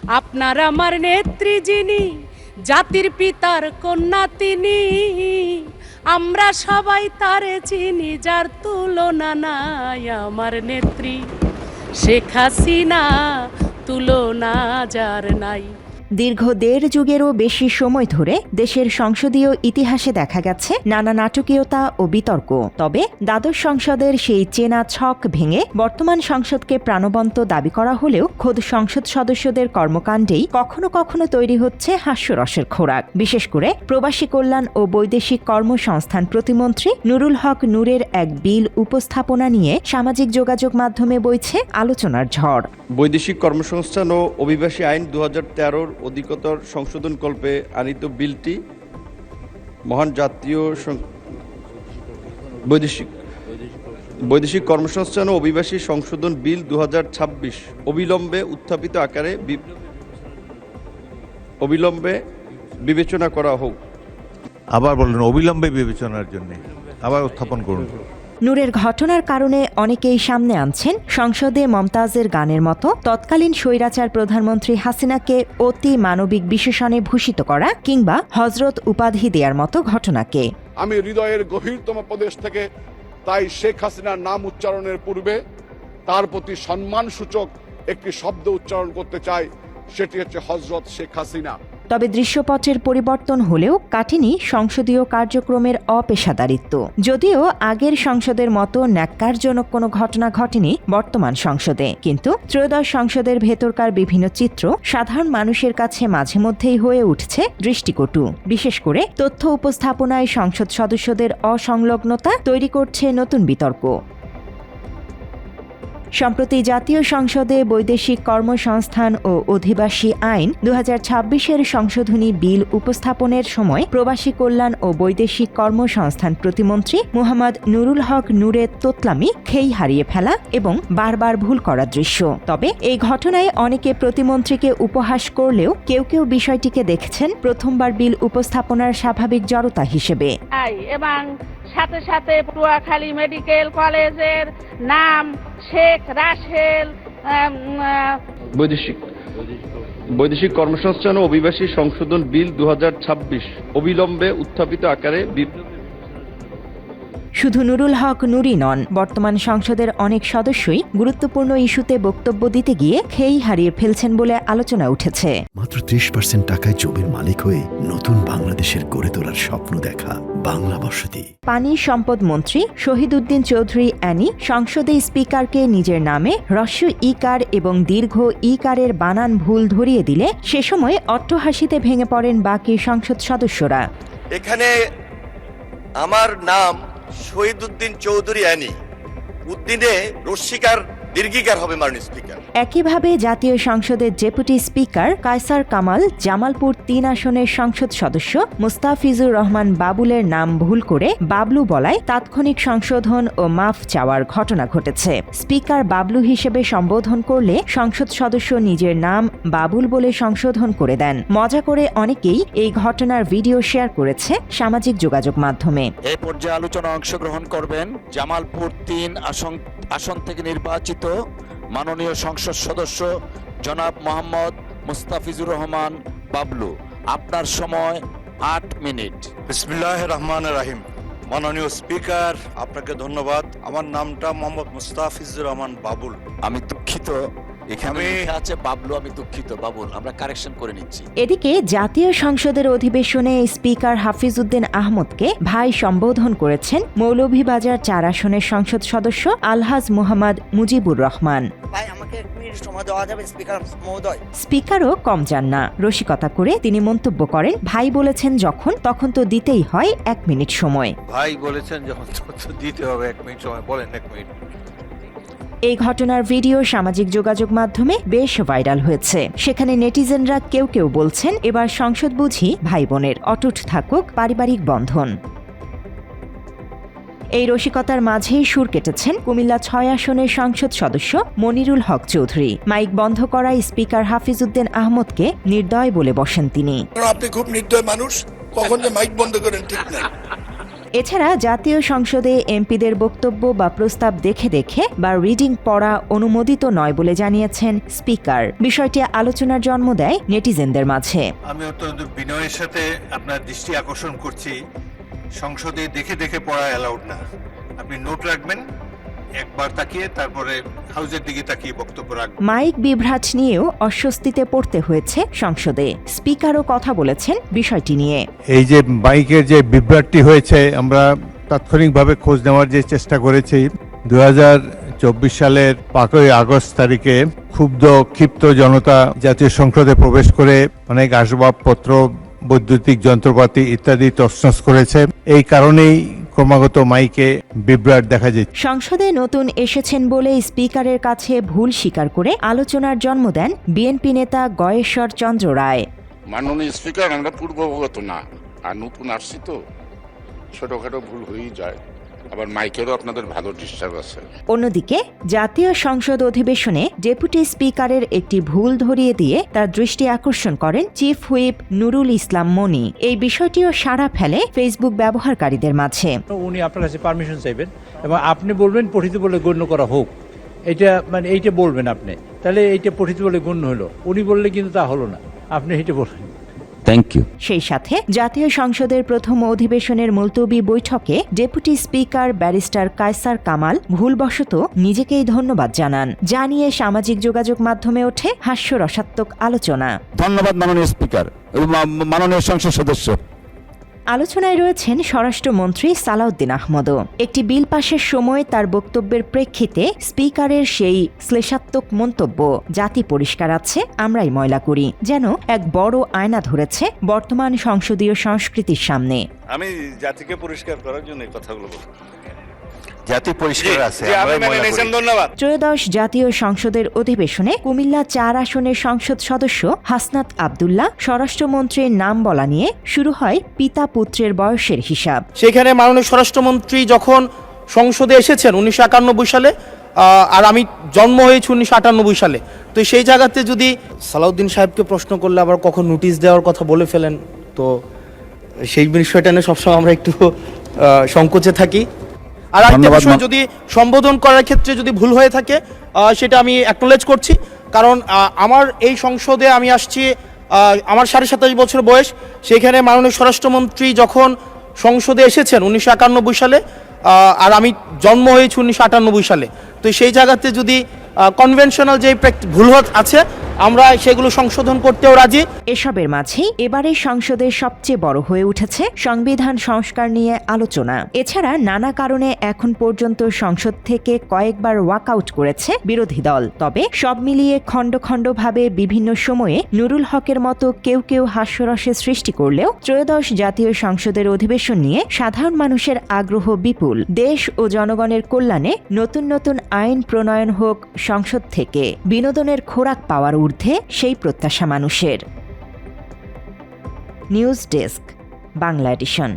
আপনার আমার নেত্রী যিনি, জাতির পিতার কন্যা তিনি, আমরা সবাই তারে চিনি, যার তুলনা নাই আমার নেত্রী শেখ হাসিনা, তুলনা যার নাই। দীর্ঘ ১.৫ যুগেরও বেশি সময় ধরে দেশের সংসদীয় ইতিহাসে দেখা গেছে নানা নাটকীয়তা ও বিতর্ক। তবে দ্বাদশ সংসদের সেই চেনা ছক ভেঙে বর্তমান সংসদকে প্রাণবন্ত দাবি করা হলেও খোদ সংসদ সদস্যদের কর্মকাণ্ডেই কখনো কখনো তৈরি হচ্ছে হাস্যরসের খোরাক। বিশেষ করে প্রবাসী কল্যাণ ও বৈদেশিক কর্মসংস্থান প্রতিমন্ত্রী নুরুল হক নূরের এক বিল উপস্থাপনা নিয়ে সামাজিক যোগাযোগ মাধ্যমে বইছে আলোচনার ঝড়। বৈদেশিক কর্মসংস্থান ও অভিবাসী আইন ২০১৩ অধিকতর সংশোধনকল্পে আনিত বিলটি মহান জাতীয় বৈদেশিক কর্মসংস্থান ও অভিবাসী সংশোধন বিল ২০২৬ অবিলম্বে উত্থাপিত আকারে অবিলম্বে বিবেচনা করা হোক। আবার বলেন অবিলম্বে বিবেচনার জন্য আবার উত্থাপন করুন। নূরের ঘটনার কারণে অনেকেই সামনে আনছেন সংসদে মমতাজের গানের মতো তৎকালীন স্বৈরাচার প্রধানমন্ত্রী হাসিনাকে অতি মানবিক বিশেষণে ভূষিত করা কিংবা হজরত উপাধি দেওয়ার মতো ঘটনাকে। আমি হৃদয়ের গভীরতম প্রদেশ থেকে তাই শেখ হাসিনার নাম উচ্চারণের পূর্বে তার প্রতি সম্মানসূচক একটি শব্দ উচ্চারণ করতে চাই, সেটি হচ্ছে হজরত শেখ হাসিনা। তবে দৃশ্যপটের পরিবর্তন হলেও কাটেনি সংসদীয় কার্যক্রমের অপেশাদারিত্ব। যদিও আগের সংসদের মতো ন্যাক্কারজনক কোনো ঘটনা ঘটেনি বর্তমান সংসদে, কিন্তু ত্রয়োদশ সংসদের ভেতরকার বিভিন্ন চিত্র সাধারণ মানুষের কাছে মাঝে মধ্যেই হয়ে উঠছে দৃষ্টিকটু। বিশেষ করে তথ্য উপস্থাপনায় সংসদ সদস্যদের অসংলগ্নতা তৈরি করছে নতুন বিতর্ক। সম্প্রতি জাতীয় সংসদে বৈদেশিক কর্মসংস্থান ও অধিবাসী আইন ২০২৬-এর সংশোধনী বিল উপস্থাপনের সময় প্রবাসী কল্যাণ ও বৈদেশিক কর্মসংস্থান প্রতিমন্ত্রী মোহাম্মদ নুরুল হক নূরের তোতলামি, খেই হারিয়ে ফেলা এবং বারবার ভুল করার দৃশ্য। তবে এই ঘটনায় অনেকে প্রতিমন্ত্রীকে উপহাস করলেও কেউ কেউ বিষয়টিকে দেখছেন প্রথমবার বিল উপস্থাপনার স্বাভাবিক জড়তা হিসেবে। এবং সাথে সাথে পটুয়াখালী মেডিকেল কলেজের নাম শেখ রাসেল। বৈদেশিক কর্মসংস্থান ও অভিবাসী সংশোধন বিল ২০২৬ অবিলম্বে উত্থাপিত আকারে। শুধু নুরুল হক নূরই নন, বর্তমান সংসদের অনেক সদস্যই গুরুত্বপূর্ণ ইস্যুতে বক্তব্য দিতে গিয়ে খেই হারিয়ে ফেলছেন বলে আলোচনা উঠেছে। মাত্র ৩০% টাকায় জমির মালিক হয়ে নতুন বাংলাদেশের গড়ে তোলার স্বপ্ন দেখা বাংলা বসতি। পানি সম্পদ মন্ত্রী শহীদ উদ্দিন চৌধুরী অ্যানি সংসদে স্পিকারকে নিজের নামে হ্রস্ব ইকার এবং দীর্ঘ ইকারের বানান ভুল ধরিয়ে দিলে সে সময় অট্টহাসিতে ভেঙে পড়েন বাকি সংসদ সদস্যরা। এখানে আমার নাম শহীদ উদ্দিন চৌধুরী অ্যানি, উদ্দিনে রস্মিকার দীর্ঘিকার হবে মাননীয় স্পিকার। একইভাবে জাতীয় সংসদের ডেপুটি স্পিকার কায়সার কামাল জামালপুর ৩ আসনের সংসদ সদস্য মুস্তাফিজুর রহমান বাবুলের নাম ভুল করে বাবলু বলায় তাৎক্ষণিক সংশোধন ও মাফ চাওয়ার ঘটনা ঘটেছে। স্পিকার বাবলু হিসেবে সম্বোধন করলে সংসদ সদস্য নিজের নাম বাবুল বলে সংশোধন করে দেন। মজা করে অনেকেই এই ঘটনার ভিডিও শেয়ার করেছে সামাজিক যোগাযোগ মাধ্যমে। এই পর্যায়ে আলোচনা অংশগ্রহণ করবেন জামালপুর ৩ আসন থেকে নির্বাচিত মাননীয় সংসদ সদস্য জনাব মোহাম্মদ মুস্তাফিজুর রহমান বাবলু। আপনার সময় ৮ মিনিট। বিসমিল্লাহির রহমানির রহিম। মাননীয় স্পিকার, আপনাকে ধন্যবাদ। আমার নামটা মোহাম্মদ মুস্তাফিজুর রহমান বাবুল। আমি দুঃখিত, এখানে লেখা আছে বাবলু, আমি দুঃখিত বাবুল, আমরা কারেকশন করে নিচ্ছি। এদিকে জাতীয় সংসদের অধিবেশনে স্পিকার হাফিজ উদ্দিন আহমদকে ভাই সম্বোধন করেছেন মৌলভীবাজার ৪ আসনের সংসদ সদস্য আলহাজ মোহাম্মদ মুজিবুর রহমান। স্পিকারও কম যান না, রসিকতা করে তিনি মন্তব্য করেন, ভাই বলেছেন যখন তখন তো দিতেই হয় ১ মিনিট সময়। ভাই বলেছেন যখন তো দিতে হবে ১ মিনিট সময়, বলেন ১ মিনিট। এই ঘটনার ভিডিও সামাজিক যোগাযোগ মাধ্যমে বেশ ভাইরাল হয়েছে। সেখানে নেটিজেনরা কেউ কেউ বলছেন, এবার সংসদ বুঝি ভাই বোনের, অটুট থাকুক পারিবারিক বন্ধন। এই রসিকতার মাঝেই সুর কেটেছেন কুমিল্লা ৬ আসনের সংসদ সদস্য মনিরুল হক চৌধুরী। মাইক বন্ধ করায় স্পিকার হাফিজ উদ্দিন আহমদকে নির্দয় বলে বসেন তিনি। আপনি খুব নির্দয় মানুষ, কখন যে মাইক বন্ধ করেন ঠিক নাই। এছাড়া জাতীয় সংসদে এমপিদের বক্তব্য বা প্রস্তাব দেখে দেখে বা রিডিং পড়া অনুমোদিত নয় বলে জানিয়েছেন স্পিকার। বিষয়টি আলোচনার জন্ম দেয় নেটিজেনদের মাঝে। আমি অত্যন্ত বিনয়ের সাথে আপনার দৃষ্টি আকর্ষণ করছি, সংসদে দেখে দেখে পড়া অ্যালাউড না। আপনি নোট রাখবেন, একবার তাকিয়ে তারপরে হাউজের দিকে তাকিয়ে বক্তব্য রাখবেন। মাইক বিভ্রাট নিয়েও অস্বস্তিতে পড়তে হয়েছে সংসদে। স্পিকারও কথা বলেছেন বিষয়টি নিয়ে। এই যে মাইকের যে বিভ্রাটটি হয়েছে, আমরা তাৎক্ষণিকভাবে খোঁজ নেওয়ার যে চেষ্টা করেছি। 2024 সালের 5ই আগস্ট তারিখে ক্ষিপ্ত জনতা জাতীয় সংসদে প্রবেশ করে অনেক আসবাবপত্র, বৈদ্যুতিক যন্ত্রপাতি ইত্যাদি তছনছ করেছে। এই কারণেই ক্রমাগত মাইকে বিভ্রাট দেখা যায়। সংসদে নতুন এসেছেন বলে স্পিকারের কাছে ভুল স্বীকার করে আলোচনার জন্ম দেন বিএনপি নেতা গয়েশ্বর চন্দ্র রায়। মাননীয় স্পিকার, আমরা পূর্ববগত না, আর নতুন আসছি তো ছোটখাটো ভুল হয়েই যায়, আবার মাইকেরও আপনাদের ভালো ডিস্টার্ব আছে। অন্যদিকে জাতীয় সংসদ অধিবেশনে ডেপুটি স্পিকারের একটি ভুল ধরিয়ে দিয়ে তার দৃষ্টি আকর্ষণ করেন চিফ হুইপ নুরুল ইসলাম মনি। এই বিষয়টিও সাড়া ফেলে ফেসবুক ব্যবহারকারীদের মাঝে। উনি আপনার কাছে পারমিশন চাইবেন এবং আপনি বলবেন পঠিত বলে গণ্য করা হোক, এইটা বলবেন আপনি, তাহলে এইটা পঠিত বলে গণ্য হলো। উনি বললে কিন্তু তা হলো না, আপনি এইটা বলবেন। Thank you. সেই সাথে জাতীয় সংসদের প্রথম অধিবেশনের মুলতবি বৈঠকে deputy speaker barrister Kaiser Kamal ভুলবশত নিজেকেই ধন্যবাদ জানান। জানিয়ে সামাজিক যোগাযোগ মাধ্যমে ওঠে হাস্যরসাত্মক আলোচনা। ধন্যবাদ মাননীয় স্পিকার এবং মাননীয় সংসদ সদস্য। আলোচনায় রয়েছেন স্বরাষ্ট্রমন্ত্রী সালাউদ্দিন আহমদও। একটি বিল পাশের সময় তার বক্তব্যের প্রেক্ষিতে স্পিকারের সেই শ্লেষাত্মক মন্তব্য, জাতি পরিষ্কার আছে আমরাই ময়লা করি, যেন এক বড় আয়না ধরেছে বর্তমান সংসদীয় সংস্কৃতির সামনে। আমি জাতিকে পরিষ্কার করার জন্য এই কথাগুলো বলছি। জাতি পরিষ্কার আছে, ধন্যবাদ। ত্রয়োদশ জাতীয় সংসদের অধিবেশনে কুমিল্লা 4 আসনের সংসদ সদস্য হাসনাত আব্দুল্লাহ স্বরাষ্ট্রমন্ত্রীর নাম বলা নিয়ে শুরু হয় পিতা পুত্রের বয়সের হিসাব। সেখানে মাননীয় স্বরাষ্ট্রমন্ত্রী যখন সংসদে এসেছেন 1991 সালে, আর আমি জন্ম হয়েছি 1998 সালে, তো সেই জায়গাতে যদি সালাউদ্দিন সাহেবকে প্রশ্ন করলে আবার কখন নোটিশ দেওয়ার কথা বলে ফেলেন, তো সেই বিষয়টা নিয়ে সবসময় আমরা একটু সংকোচে থাকি। আর একটা বিষয়, যদি সম্বোধন করার ক্ষেত্রে যদি ভুল হয়ে থাকে সেটা আমি অ্যাকনোলেজ করছি, কারণ আমার এই সংসদে আমি আসছি, আমার 27.5 বছর বয়স। সেখানে মাননীয় স্বরাষ্ট্রমন্ত্রী যখন সংসদে এসেছেন 1991 সালে, আর আমি জন্ম হয়েছি 1998 সালে, তো সেই জায়গাতে যদি কনভেনশনাল যে ভুল আছে আমরা সেগুলো সংশোধন করতেও রাজি। এসবের মাঝেই এবারে সংসদের সবচেয়ে বড় হয়ে উঠেছে সংবিধান সংস্কার নিয়ে আলোচনা। এছাড়া নানা কারণে এখন পর্যন্ত সংসদ থেকে কয়েকবার ওয়াকআউট করেছে বিরোধী দল। তবে সব মিলিয়ে খণ্ড খণ্ডভাবে বিভিন্ন সময়ে নুরুল হকের মতো কেউ কেউ হাস্যরসের সৃষ্টি করলেও ত্রয়োদশ জাতীয় সংসদের অধিবেশন নিয়ে সাধারণ মানুষের আগ্রহ বিপুল। দেশ ও জনগণের কল্যাণে নতুন নতুন আইন প্রণয়ন হোক সংসদ থেকে, বিনোদনের খোরাক পাওয়ার ঊর্ধ্বে সেই প্রত্যাশা মানুষের। News desk, Bangla addition.